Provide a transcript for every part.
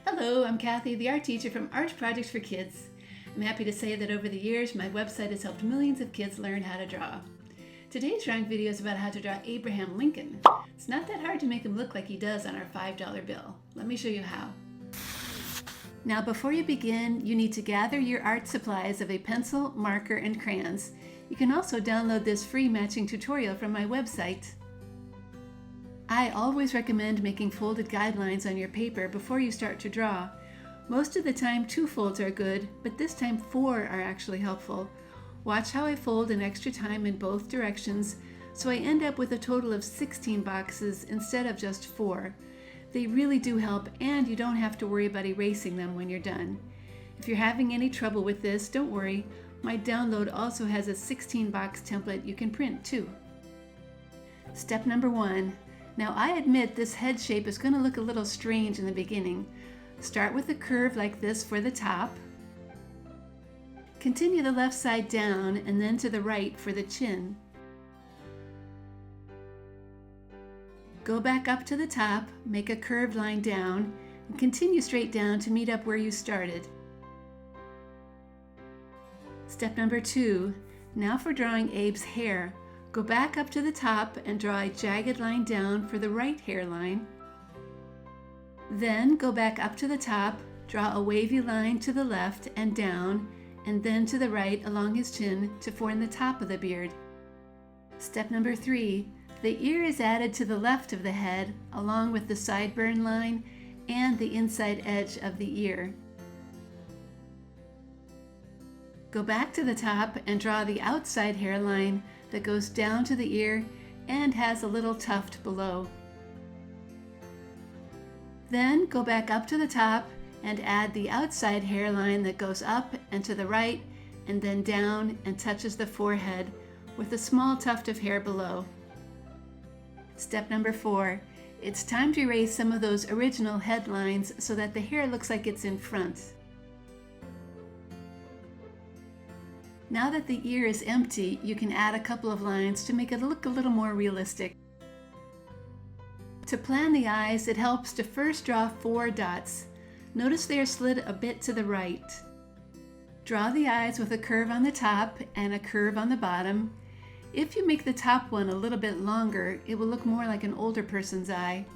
Hello, I'm Kathy, the art teacher from Art Projects for Kids. I'm happy to say that over the years, my website has helped millions of kids learn how to draw. Today's drawing video is about how to draw Abraham Lincoln. It's not that hard to make him look like he does on our $5 bill. Let me show you how. Now, before you begin, you need to gather your art supplies of a pencil, marker, and crayons. You can also download this free matching tutorial from my website. I always recommend making folded guidelines on your paper before you start to draw. Most of the time 2 folds are good, but this time 4 are actually helpful. Watch how I fold an extra time in both directions, so I end up with a total of 16 boxes instead of just 4. They really do help, and you don't have to worry about erasing them when you're done. If you're having any trouble with this, don't worry. My download also has a 16-box template you can print too. Step number 1. Now, I admit this head shape is going to look a little strange in the beginning. Start with a curve like this for the top. Continue the left side down and then to the right for the chin. Go back up to the top, make a curved line down, and continue straight down to meet up where you started. Step number 2. Now for drawing Abe's hair. Go back up to the top and draw a jagged line down for the right hairline. Then go back up to the top, draw a wavy line to the left and down, and then to the right along his chin to form the top of the beard. Step number 3. The ear is added to the left of the head along with the sideburn line and the inside edge of the ear. Go back to the top and draw the outside hairline that goes down to the ear and has a little tuft below. Then go back up to the top and add the outside hairline that goes up and to the right and then down and touches the forehead with a small tuft of hair below. Step number 4. It's time to erase some of those original headlines so that the hair looks like it's in front. Now that the ear is empty, you can add a couple of lines to make it look a little more realistic. To plan the eyes, it helps to first draw 4 dots. Notice they are slid a bit to the right. Draw the eyes with a curve on the top and a curve on the bottom. If you make the top one a little bit longer, it will look more like an older person's eye.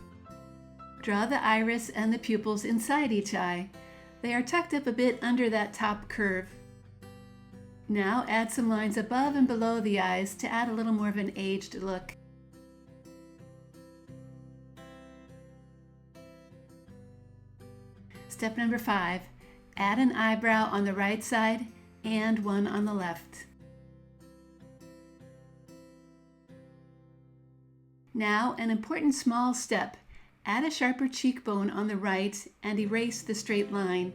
Draw the iris and the pupils inside each eye. They are tucked up a bit under that top curve. Now add some lines above and below the eyes to add a little more of an aged look. Step number 5. Add an eyebrow on the right side and one on the left. Now, an important small step. Add a sharper cheekbone on the right and erase the straight line.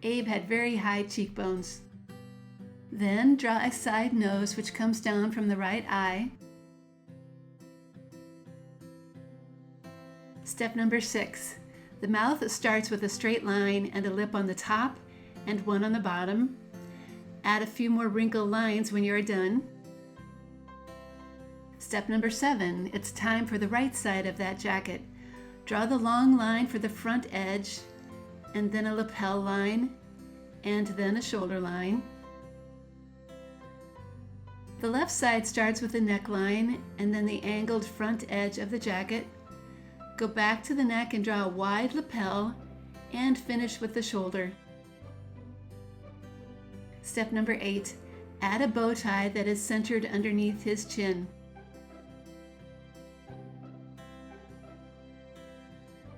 Abe had very high cheekbones. Then draw a side nose which comes down from the right eye. Step number 6. The mouth starts with a straight line and a lip on the top and one on the bottom. Add a few more wrinkled lines when you are done. Step number 7. It's time for the right side of that jacket. Draw the long line for the front edge, and then a lapel line, and then a shoulder line. The left side starts with the neckline and then the angled front edge of the jacket. Go back to the neck and draw a wide lapel and finish with the shoulder. Step number 8. Add a bow tie that is centered underneath his chin.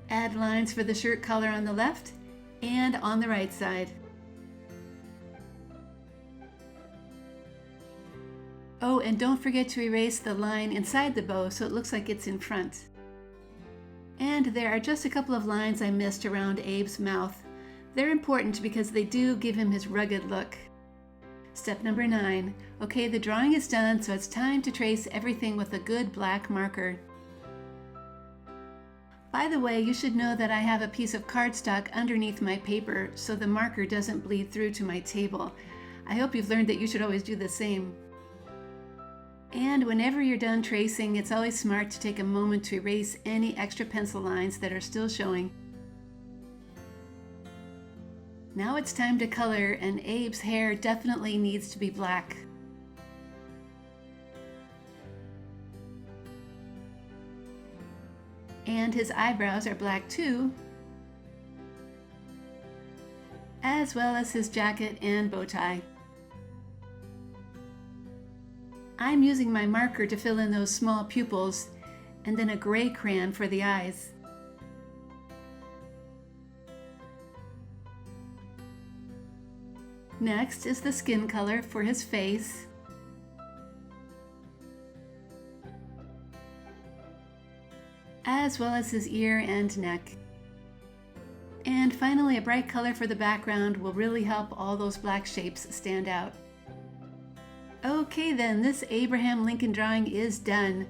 Add lines for the shirt collar on the left and on the right side. Oh, and don't forget to erase the line inside the bow so it looks like it's in front. And there are just a couple of lines I missed around Abe's mouth. They're important because they do give him his rugged look. Step number 9. Okay, the drawing is done, so it's time to trace everything with a good black marker. By the way, you should know that I have a piece of cardstock underneath my paper so the marker doesn't bleed through to my table. I hope you've learned that you should always do the same. And whenever you're done tracing, it's always smart to take a moment to erase any extra pencil lines that are still showing. Now it's time to color, and Abe's hair definitely needs to be black. And his eyebrows are black too, as well as his jacket and bow tie. I'm using my marker to fill in those small pupils, and then a gray crayon for the eyes. Next is the skin color for his face. As well as his ear and neck. And finally, a bright color for the background will really help all those black shapes stand out. Okay then, this Abraham Lincoln drawing is done.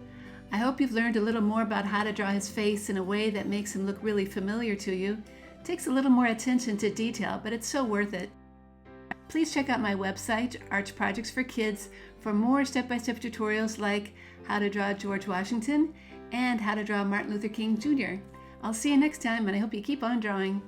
I hope you've learned a little more about how to draw his face in a way that makes him look really familiar to you. It takes a little more attention to detail, but it's so worth it. Please check out my website, Arch Projects for Kids, for more step-by-step tutorials like how to draw George Washington and how to draw Martin Luther King Jr. I'll see you next time, and I hope you keep on drawing.